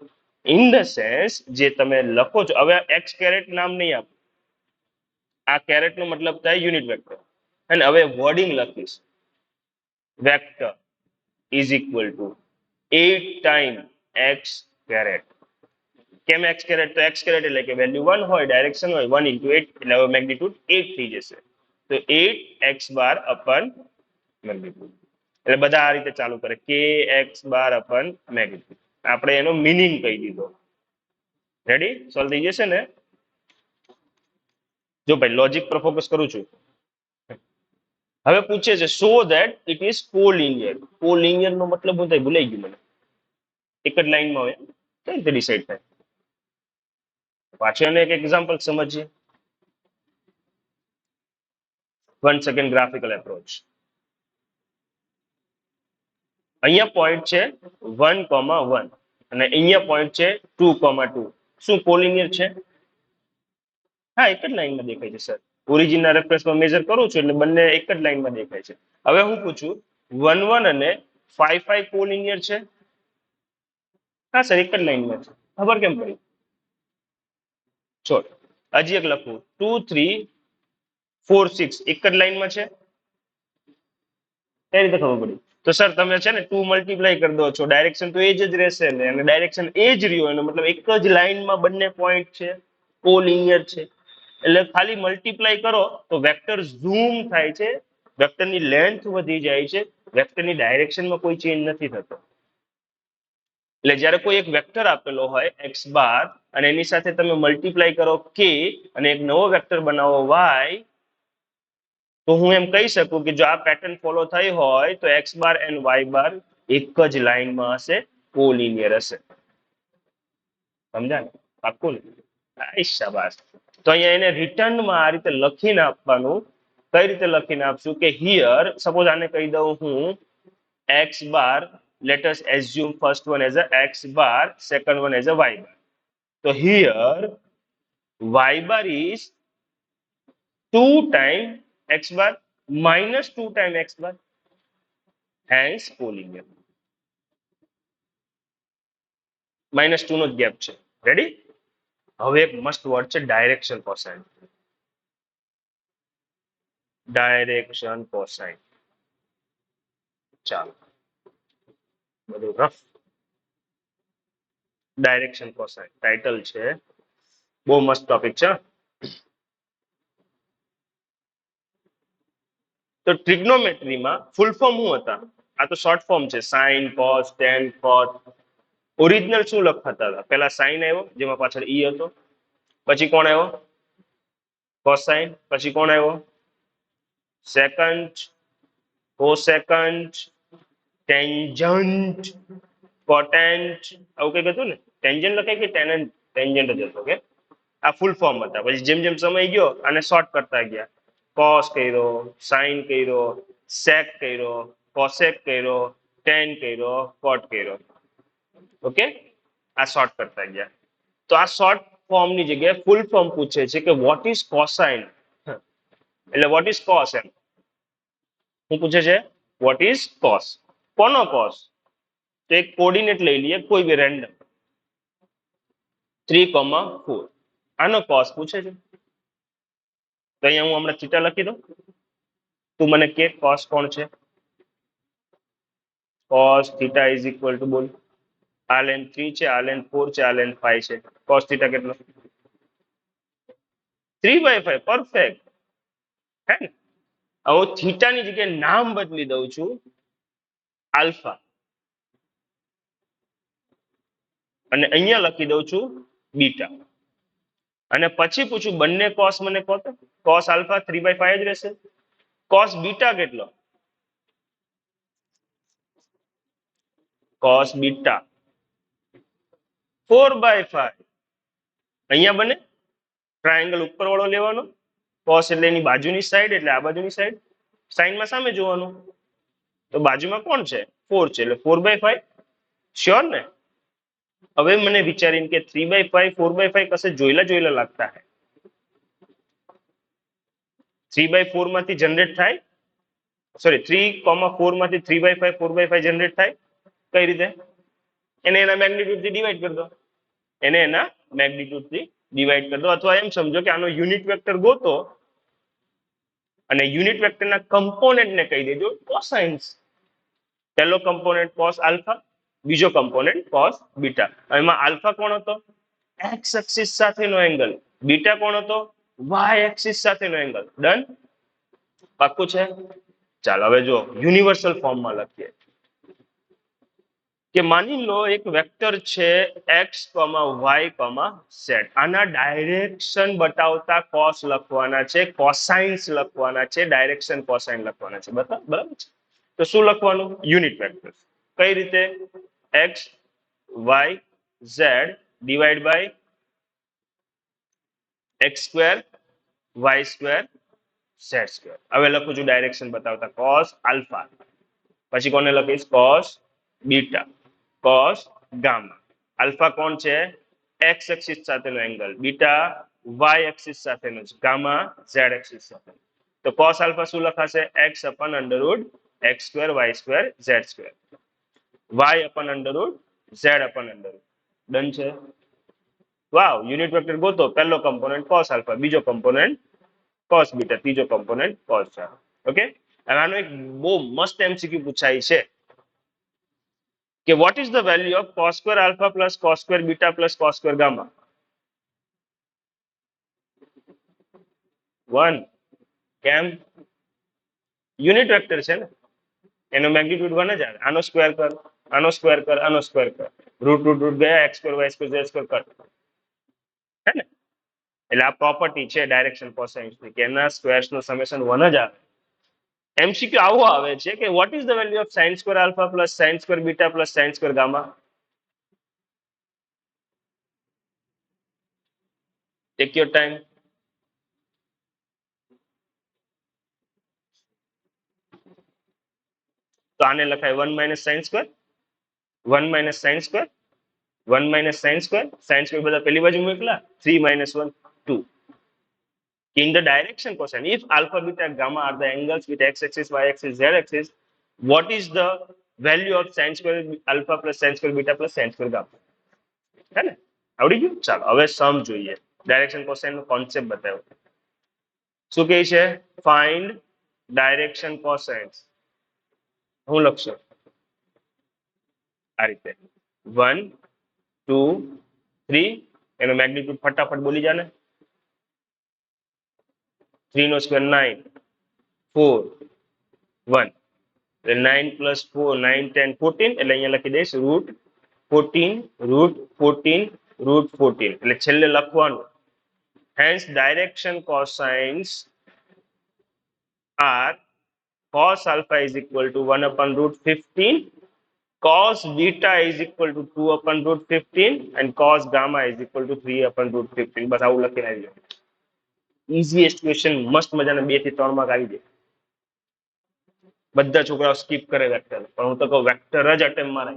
ઇન ધ સેન્સ જે તમે લખો છો, હવે એક્સ કેરેટ નામ નહીં આપો. આ કેરેટ નો મતલબ થાય યુનિટ વેક્ટર. અને હવે વર્ડિંગ લખીશ. Vector is equal to 8 time x caret. કેમ એક્સ કેરેટ? તો એક્સ કેરેટ એટલે કે વેલ્યુ 1 હોય, ડાયરેક્શન હોય. 1 ઇન્ટુ 8 એટલે હવે મેગ્નિટ્યુડ 8 થઈ જશે. તો 8 એક્સ બાર અપન મેગ્નિટ્યુડ. એટલે બધા આ રીતે ચાલુ કરે, કે એક્સ બાર અપન મેગ્નિટ્યુડ. આપણે એનો મિનિંગ કહી દીધો. રેડી? સોલ્વ થઈ જશે ને? જો ભાઈ લોજિક પર ફોકસ કરું છું. હવે પૂછે છે so that it is collinear. Collinear નો મતલબ હું થાય ભૂલાઈ ગયું મને. એક જ લાઈનમાં હોય કઈ રીતે ડિસાઈડ થાય? પાછળ એને એક એક્ઝામ્પલ સમજીએ. 1 સેકન્ડ ગ્રાફિકલ એપ્રોચ. અહીંયા પોઈન્ટ છે 1,1 અને અહીંયા પોઈન્ટ છે 2,2. શું કોલિનિયર છે? હા, એક જ લાઈનમાં દેખાય છે સર. ઓરિજિનના રેફરન્સમાં મેજર કરું છું એટલે બંને એક જ લાઈનમાં દેખાય છે. હવે હું પૂછું 1,1 અને 5,5 કોલિનિયર છે? હા સર, એક જ લાઈનમાં છે. ખબર કેમ પડી? છોડ. હજી એક લખું 2, 3, 4, 6 એક જ લાઈનમાં છે. કઈ રીતે ખબર પડી? તો સર તમે છે ને 2 મલ્ટીપ્લાય કરી દો છો, ડાયરેક્શન તો એ જ રહેશે ને, અને ડાયરેક્શન એ જ રહ્યો એનો મતલબ એક જ લાઈનમાં બંને પોઈન્ટ છે, કોલિનિયર છે. એટલે ખાલી મલ્ટીપ્લાય કરો તો વેક્ટર ઝૂમ થાય છે, વેક્ટરની લેન્થ વધી જાય છે, વેક્ટરની ડાયરેક્શનમાં કોઈ ચેન્જ નથી થતો. એટલે જ્યારે કોઈ એક વેક્ટર આપેલો હોય એક્સ બાર અને એની સાથે તમે મલ્ટીપ્લાય કરો કે અને એક નવો વેક્ટર બનાવો વાય, તો હું એમ કહી શકું કે જો આ પેટર્ન ફોલો થઈ હોય તો એક્સ બાર એન્ડ વાય બાર એક જ લાઈનમાં હશે, કોલિનિયર હશે. સમજાય? પાક્કું ને? શાબાશ. તો અહીંયા એને રિટર્નમાં આ રીતે લખીને આપવાનું. કઈ રીતે લખીને આપશું કે હિયર સપોઝ આને કહી દઉં હું x bar, let us assume first one as a x bar, second one as a y bar. So here y bar is 2 times x bar minus 2 times x bar, hence collinear. -2 no gap છે. Ready? હવે એક મસ્ત word છે direction cosine. Direction cosine. ચાલો બધું rough. Direction cosine title છે, બહુ મસ્ત ટોપિક છે. તો ટ્રિગ્નોમેટ્રીમાં ફૂલ ફોર્મ શું હતા? આ તો શોર્ટ ફોર્મ છે, સાઇન, કોસ, ટેન, કોટ. ઓરિજિનલ શું લખતા હતા? પહેલા સાઇન આવ્યો જેમાં પાછળ ઈ હતો, પછી કોણ આવ્યો? કોસાઇન, પછી કોણ આવ્યો? સેકન્ડ, કોસેકન્ડ, ટેન્જન્ટ, કોટેન્ટ, આવું કઈક હતું ને? ટેન્જન્ટ લખાય કે ટેન્જન્ટ જ હતો કે? આ ફૂલ ફોર્મ હતા. પછી જેમ જેમ સમય ગયો અને શોર્ટ કરતા ગયા. કોસ કર્યો, સાઇન કર્યો, સેક કર્યો, કોસેક કર્યો, ટેન કર્યો, કોટ કર્યો. ઓકે, આ શોર્ટ કરતા ગયા. તો આ શોર્ટ ફોર્મની જગ્યાએ ફૂલ ફોર્મ પૂછે છે કે વોટ ઇઝ કોસાઇન, એટલે વોટ ઇઝ કોસ. એમ શું પૂછે છે? What is cos. કોનો કોસ? તો એક કોર્ડિનેટ લઈ લઈએ, કોઈ બી રેન્ડમ 3,4. આનો કોસ પૂછે છે. તો અહીંયા હું હમણાં ચીટા લખી દઉં. તું મને કે કોસ કોણ છે? Cos theta is equal two બોલ. આ લેન્થ 3 છે, આ લેન્થ 4 છે, આ લેન્થ 5 છે. cos θ કેટલો? 3/5. પરફેક્ટ. હે ને? હવે હું થીટાની જગ્યાએ નામ બદલી દઉં છું આલ્ફા, અને અહીંયા લખી દઉં છું બીટા, અને પછી પૂછું બંને cos મને કહો તો. cos આલ્ફા 3/5 જ રહેશે. cos બીટા કેટલો? cos beta 4/5. અહીંયા બને ટ્રાયેંગલ ઉપર વાળો લેવાનો, cos એટલે એની બાજુની સાઈડ, એટલે આ બાજુની સાઈડ, સાઈનમાં સામે જોવાનું, તો બાજુમાં કોણ છે? 4 છે, એટલે 4/5. શ્યોર ને? હવે મને વિચારીને કે 3/5 4/5 કશે જોયેલા લાગતા હે. 3/4 માંથી જનરેટ થાય, સોરી 3,4 માંથી 3/5 4/5 જનરેટ થાય. કઈ રીતે? એને એના મેગ્નિટ્યુડ થી ડિવાઈડ કરી દો. એને એના મેગ્નિટ્યુડ થી ડિવાઈડ કરી દો, અથવા એમ સમજો કે આનો યુનિટ વેક્ટર ગોતો અને યુનિટ વેક્ટરના કમ્પોનેન્ટને કહી દેજો કોસાઇન્સ. પહેલો કમ્પોનેન્ટ cos આલ્ફા, બીજો કમ્પોનેન્ટ cos બીટા. એમાં આલ્ફા કોણ હતો? એક્સ એક્સિસ સાથેનો એંગલ. બીટા કોણ હતો? વાય એક્સિસ સાથેનો એંગલ. ડન? પાક્કું છે? ચાલો હવે જો યુનિવર્સલ ફોર્મમાં લખીએ કે માની લો એક વેક્ટર છે x, y, z. આના ડાયરેક્શન બતાવતા cos લખવાના છે, કોસાઇન્સ લખવાના છે, ડાયરેક્શન કોસાઇન લખવાના છે. બરાબર છે? તો શું લખવાનું? Unit vector. કઈ રીતે? x, y, z divide by x², y², z². હવે લખું છું ડાયરેક્શન બતાવતા cos આલ્ફા, પછી કોને લખીશ? cos beta, cos gamma. Alpha કોણ છે? એક્સ એક્સિસ સાથેનો એંગલ, બીટા વાય એક્સિસ સાથેનો છે, ગામા ઝેડ એક્સિસ સાથે. તો cos આલ્ફા શું લખાશે? x upon under root x², y², z², y upon under root z upon under root. Done છે? વાવ. યુનિટ વેક્ટર ગોતો. પહેલો કમ્પોનેન્ટ cos આલ્ફા, બીજો કમ્પોનેન્ટ cos બીટા, ત્રીજો કમ્પોનેન્ટ cos ગામા. ઓકે? હવે આનો એક બહુ મસ્ત એમસીક્યુ પૂછાય છે કે what is the value of cos² alpha plus cos² beta plus cos² gamma? 1. કેમ? યુનિટ વેક્ટર છે ને, એનો મેગ્નિટ્યુડ 1 જ આવે. આનો સ્ક્વેર કર, આનો સ્ક્વેર કર, આનો સ્ક્વેર કર, રૂટ રૂટ રૂટ ગયા, x² y² z² કર. હે ને? એટલે આ પ્રોપર્ટી છે ડાયરેક્શન કોસાઇન્સ ની કે એના સ્ક્વેર્સ નો સમેશન 1 જ આવે. એમસીક્યુ આવો આવે છે કે what is the value of sin² alpha plus sin² beta plus sin² gamma? Take your time. તો આને લખાય 1 minus sin², 1 minus sin², 1 minus sin², sin² બધા પેલી બાજુ મોકલા, 3 minus 1 2. In the direction cosine, if alpha beta gamma are the angles with x axis, y axis, z axis, what is the value of sin² alpha plus sin² beta plus sin² gamma? હે ને? આવડી ગયું? ચાલો હવે સમ જોઈએ. Direction cosine નો concept બતાવ્યો. શું કહે છે? Find direction cosines. હું લખશો આ રીતે 1 2 3. એનો મેગ્નિટ્યુડ ફટાફટ બોલી જાને. 3 નો સ્ક્વેર 9, 4 1, એટલે 9 plus 4 9 10 14. એટલે અહીંયા લખી દઈશ રૂટ 14 રૂટ 14 રૂટ 14. એટલે છેલ્લે લખવાનું hence direction cosines are cos alpha is equal to 1 upon root 15, cos beta is equal to 2 upon root 15, and cos gamma is equal to 3 upon root 15. બસ આવું લખીને આવી જાવ. ઇઝીએસ્ટ ક્વેશ્ચન, મસ્ત મજાના 2 થી 3 માર્ક આવી જાય. બધા છોકરાઓ સ્કીપ કરે વેક્ટર, પણ હું તો કહું વેક્ટર જ અટેમ્પ મારે.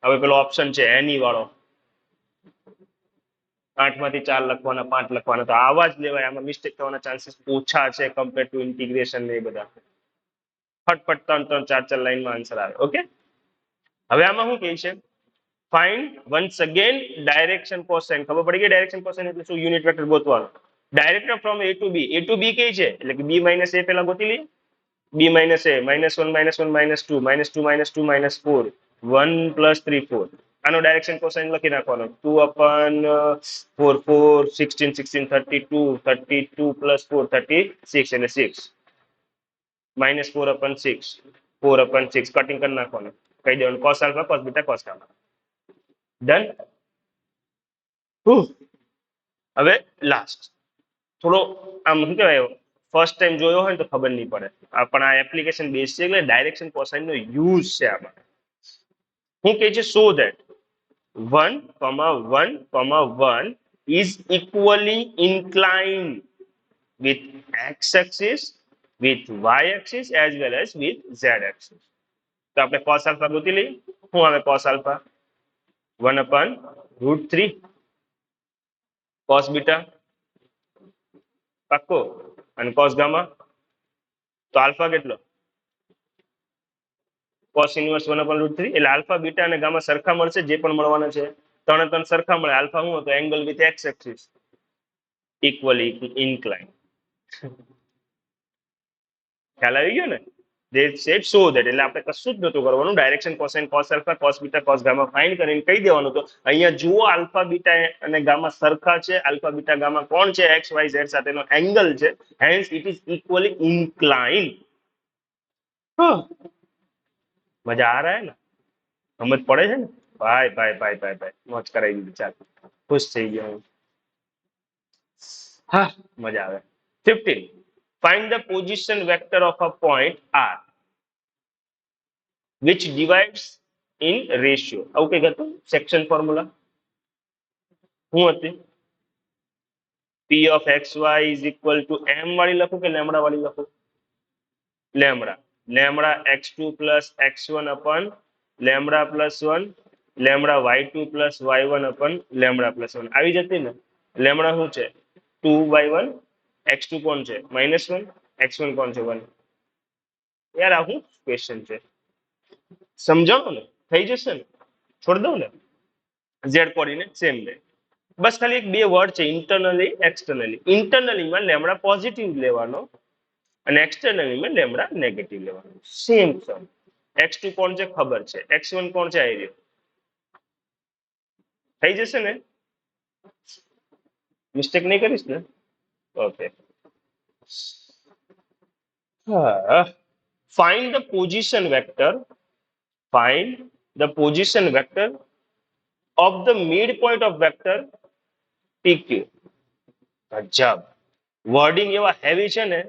હવે પેલો ઓપ્શન છે એની વાળો, 8 માંથી 4 લખવાના, 5 લખવાના, તો આવા જ લેવાય. આમાં મિસ્ટેક થવાના ચાન્સીસ ઓછા છે કમ્પેર ટુ ઇન્ટિગ્રેશન ને એ બધા. ફટફટ 3 3 4 4 લાઈનમાં આન્સર આવે. ઓકે? હવે આમાં શું કહે છે? Find once again direction cosine. ખબર પડી ગઈ ડાયરેક્શન કોસાઇન એટલે શું? યુનિટ વેક્ટર ગોતવાનો. Director from a to b. a to b કઈ છે? એટલે કે b minus a પેલા ગોતી લઈએ. b minus a -1 -1 -2 -2 -2 -4 1 + 3 4. આનો ડાયરેક્શન કોસાઇન લખી નાખવાનો 2/4 4 16 16 32 32 પ્લસ 4 36 એટલે 6 -4/6 4/6 કટિંગ કરી નાખવાનું કહી દેવાનું cos alpha cos beta cos gamma done. હવે લાસ્ટ થોડો આમ શું કહેવાય ફર્સ્ટ ટાઈમ જોયો હોય ને તો ખબર નહીં પડે પણ આ એપ્લિકેશન બેઝ છે એટલે ડાયરેક્શન કોસાઇન નો યુઝ છે આમાં. હું કહે છે so that 1,1,1 is equally inclined with x-axis, with y-axis as well as with z-axis. તો આપણે cos alpha ગોતી લઈએ. શું આવે cos alpha? 1/√3 cos beta પાક્કો અને cos gamma તો આલ્ફા કેટલો cos ઇન્વર્સ 1/√3 એટલે આલ્ફા બીટા અને ગામા સરખા મળશે જે પણ મળવાના છે ત્રણે ત્રણ સરખા મળે આલ્ફા શું હતો angle with x axis equally incline ખ્યાલ આવી ગયો ને they said so that એટલે આપણે કશું જ નતું કરવાનું direction cosine cos alpha cos beta cos gamma find કરીને કહી દેવાનું તો અહીંયા જુઓ આલ્ફા બીટા અને ગામા સરખા છે આલ્ફા બીટા ગામા કોણ છે x y z સાથેનો એંગલ છે hence it is equally incline. મજા આ રહા હે ને સમજ પડે છે ને ભાઈ ભાઈ ભાઈ ભાઈ ભાઈ મોજ કરાવી દીધી ચાલ ખુશ થઈ ગયો હું. હા મજા આવે. 15 find the position vector of a point r which divides in ratio આવું કઈ હતું સેક્શન ફોર્મ્યુલા શું હતી p of xy is equal to m વાળી લખું કે લેમડા વાળી લખું lambda lambda x2 plus x1 upon lambda plus 1 lambda y2 plus y1 upon lambda plus 1 આવી જતી ને લેમડા શું છે 2/1 x2 કોણ છે -1 x1 કોણ છે 1 યાર આ શું ક્વેશ્ચન છે સમજાવો ને થઈ જશે ને છોડ દઉં ને z કોઓર્ડિનેટ સેમ રહે બસ ખાલી એક બે વર્ડ છે ઇન્ટરનલી એક્સટર્નલી ઇન્ટરનલીમાં લેમડા પોઝિટિવ લેવાનો અને એક્સટર્નલીમાં લેમડા નેગેટિવ લેવાનો સેમ સમ x2 કોણ છે ખબર છે x1 કોણ છે આવી રહ્યો થઈ જશે ને મિસ્ટેક નહીં કરીશ ને okay. Find the position vector of the midpoint of vector pq. ગજબ વર્ડિંગ એવા હેવી છે ને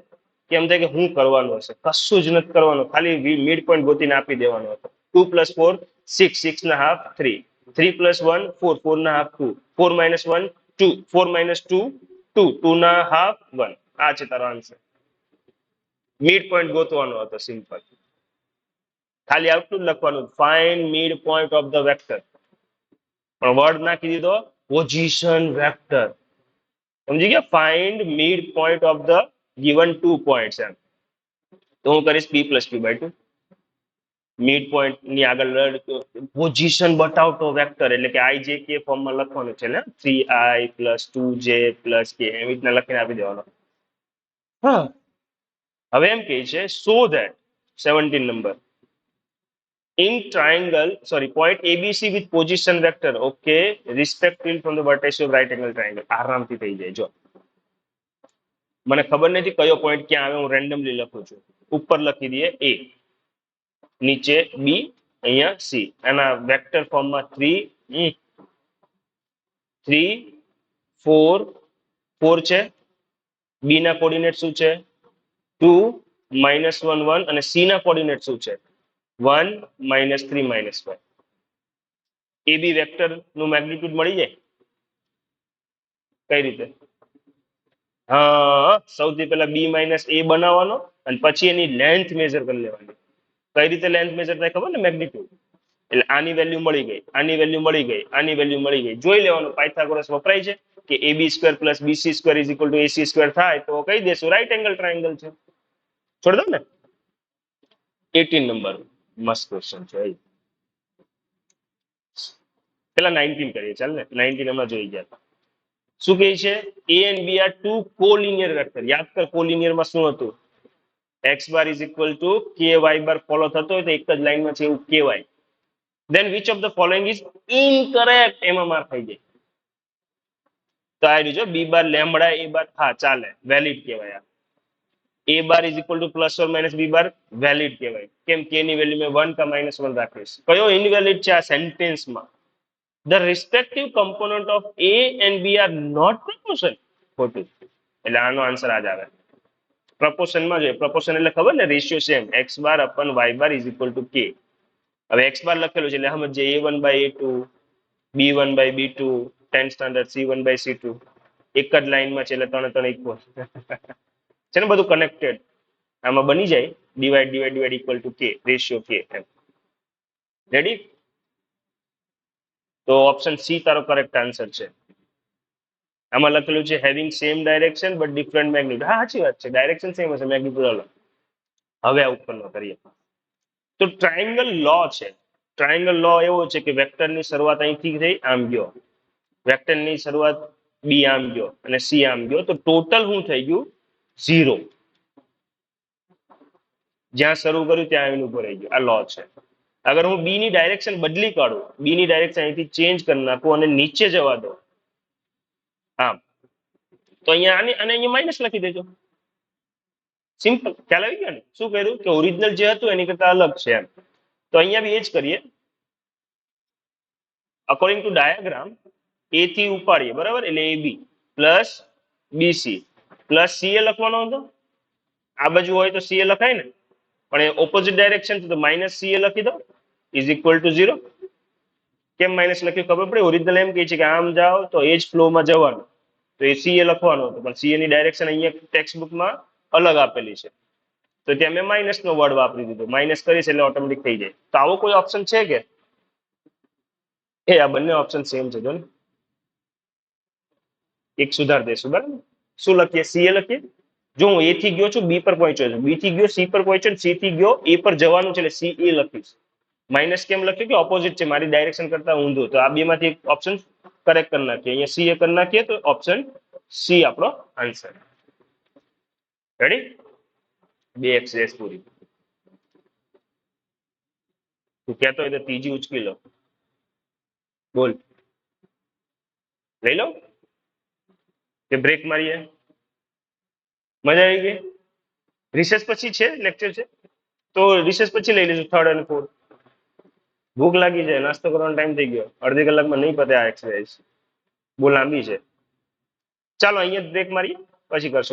કે એમ થાય કે હું કરવાનું હશે કશું જ નથી કરવાનું ખાલી મિડ પોઈન્ટ ગોતીને આપી દેવાનો હતો 2 + 4 6 6.5 3 3 + 1 4 4.5 2 4 - 1 2 4 - 2 2 2.5 1 આ છે તારો આન્સર મિડ પોઈન્ટ ગોતવાનો હતો સિમ્પલ ખાલી આટલું જ લખવાનું find mid point of the vector પણ વર્ડ નાખી દીધો પોઝિશન વેક્ટર સમજી ગયા find mid point of the given 2 points એમ તો હું કરીશ p + p/2 મિડ પોઈન્ટ ની આગળ પોઝિશન બતાવતો વેક્ટર એટલે કે i j k ફોર્મમાં લખવાનું છે ને 3i + 2j + k એવી રીતના લખીને આપી દેવાનો. હા હવે એમ કહે છે so that 17 number in triangle point abc with position vector okay respective from the vertex of right angle triangle આરામથી થઈ જાય જો મને ખબર નથી કયો પોઈન્ટ ક્યાં આવે હું રેન્ડમલી લખું છું ઉપર લખી દઈએ a નીચે b અહીંયા c એના વેક્ટર ફોર્મમાં 3 4 4 છે b ના કોઓર્ડિનેટ શું છે 2 -1 1 અને c ના કોઓર્ડિનેટ શું છે 1 -3 -5 ab વેક્ટર નું મેગ્નીટ્યુડ મળી જાય કઈ રીતે હા સૌથી પહેલા b - a બનાવવાનો અને પછી એની લેન્થ મેઝર કરી લેવાની કઈ રીતે લેન્થ મેઝર થાય ખબર ને મેગ્નીટ્યુડ એટલે આની વેલ્યુ મળી ગઈ આની વેલ્યુ મળી ગઈ આની વેલ્યુ મળી ગઈ જોઈ લેવાનું પાયથાગોરસ વપરાય છે કે ab² + bc² = ac² થાય તો કહી દેશું રાઈટ એંગલ ટ્રાયેંગલ છે છોડ દો ને 18 નંબર મસ્ત ક્વેશ્ચન છે પેલા 19 કરીએ ચાલ ને 19 હમણાં જોઈ ગયા શું કહે છે a and b are two collinear vector યાદ કર કોલિનિયર માં શું હતું x bar = ky bar follow થતો હોય તો એક જ લાઈનમાં છે એવું કહેવાય then which of the following is incorrect એમાં માર્ક થઈ જાય. તો આ રહ્યું જો બી બાર લેમડા એ બાર હા ચાલે વેલિડ કહેવાય. A bar is equal to plus or minus B bar valid કહેવાય. કેમ કે એની વેલ્યુ મેં 1 કા -1 રાખીશ. કયો ઇનવેલિડ છે આ સેન્ટેન્સમાં? The respective component of A and B are not proportional. ખોટું. એટલે આનો આન્સર આ જ આવે. પ્રપોર્શનમાં જોઈએ. પ્રપોર્શન એટલે ખબર ને ratio same x bar upon y bar is equal to k. હવે x બાર લખેલું છે એટલે સમજીએ a1/a2 b1/b2 10 સ્ટાન્ડર્ડ c1/c2 એક જ લાઈનમાં છે એટલે 3 ઇક્વલ છે ને બધું કનેક્ટેડ. આમાં બની જાય divide equal to k ratio k એમ. રેડી? તો ઓપ્શન સી તારો કરેક્ટ આન્સર છે. આમાં લખેલું છે having same direction but different magnitude. હા સાચી વાત છે, ડાયરેક્શન સેમ હશે, મેગ્નિટ્યુડ અલગ. હવે આ ઉપરનો કરીએ. તો ટ્રાયંગલ લો છે. ટ્રાયંગલ લો એવો છે કે વેક્ટરની શરૂઆત અહીંથી થઈ આમ ગયો, વેક્ટરની શરૂઆત બી આમ ગયો અને સી આમ ગયો, તો ટોટલ શું થઈ ગયું 0. જ્યાં શરૂ કર્યું ત્યાં આવીને ઉભો રહી ગયો. આ લો છે. અગર હું બી ની ડાયરેક્શન બદલી કાઢું, બી ની ડાયરેક્શન અહીંથી ચેન્જ કરી નાખું અને નીચે જવા દો આમ, તો અહીંયા અને અહીંયા માઇનસ લખી દેજો. સિમ્પલ. ખ્યાલ આવી ગયો ને? શું કર્યું કે ઓરિજિનલ જે હતું એની કરતા અલગ છે એમ. તો અહીંયા બી એ જ કરીએ. અકોર્ડિંગ ટુ ડાયાગ્રામ એ થી ઉપાડીએ બરાબર, એટલે એ બી પ્લસ બીસી પ્લસ સીએ લખવાનો હતો. આ બાજુ હોય તો સીએ લખાય ને, પણ એ ઓપોઝિટ ડાયરેક્શન છે તો માઇનસ સીએ લખી દો ઇઝ ઇક્વલ ટુ 0. કેમ માઇનસ લખ્યું ખબર પડે? ઓરિજિનલ એમ કહે છે કે આમ જાઓ તો એ જ ફ્લોમાં જવાનું, તો એ સીએ લખવાનું હતું, પણ સીએ ની ડાયરેક્શન અહીંયા ટેક્સ્ટ બુકમાં અલગ આપેલી છે, તો ત્યાં મેં માઇનસ નો વર્ડ વાપરી દીધો. માઇનસ કરીશ એટલે ઓટોમેટિક થઈ જાય. તો આવો કોઈ ઓપ્શન છે કે? એ આ બંને ઓપ્શન સેમ છે. જો ને એક સુધાર દેશું બરાબર. શું લખીએ? સીએ લખીએ. જો હું એ થી ગયો છું બી પર પહોંચ્યો છું, બી થી ગયો સી પર પહોંચ્યો, સી થી ગયો એ પર જવાનું છે એટલે સી એ લખીશ. માઇનસ કેમ લખ્યું કે ઓપોઝિટ છે, મારી ડાયરેક્શન કરતા ઊંધું. તો આ બે માંથી એક ઓપ્શન કરેક્ટ કરી નાખીએ. અહીંયા સી એ કરી નાખીએ તો ઓપ્શન સી આપણો આન્સર. રેડી? 2 એક્સરસાઇઝ પૂરી. તું કહેતો હોય તો ત્રીજી ઉચકી લો. બોલ, લઈ લો કે બ્રેક મારીએ? મજા આવી ગઈ? રિસેસ પછી છે લેક્ચર છે તો રિસેસ પછી લઈ લઈશું 3rd અને 4th. ભૂખ લાગી જાય, નાસ્તો કરવાનો ટાઈમ થઈ ગયો, અડધી કલાકમાં નહીં પતે આ એક્સરસાઇઝ, બહુ લાંબી છે. ચાલો અહીંયા બ્રેક મારીએ, પછી કરશું.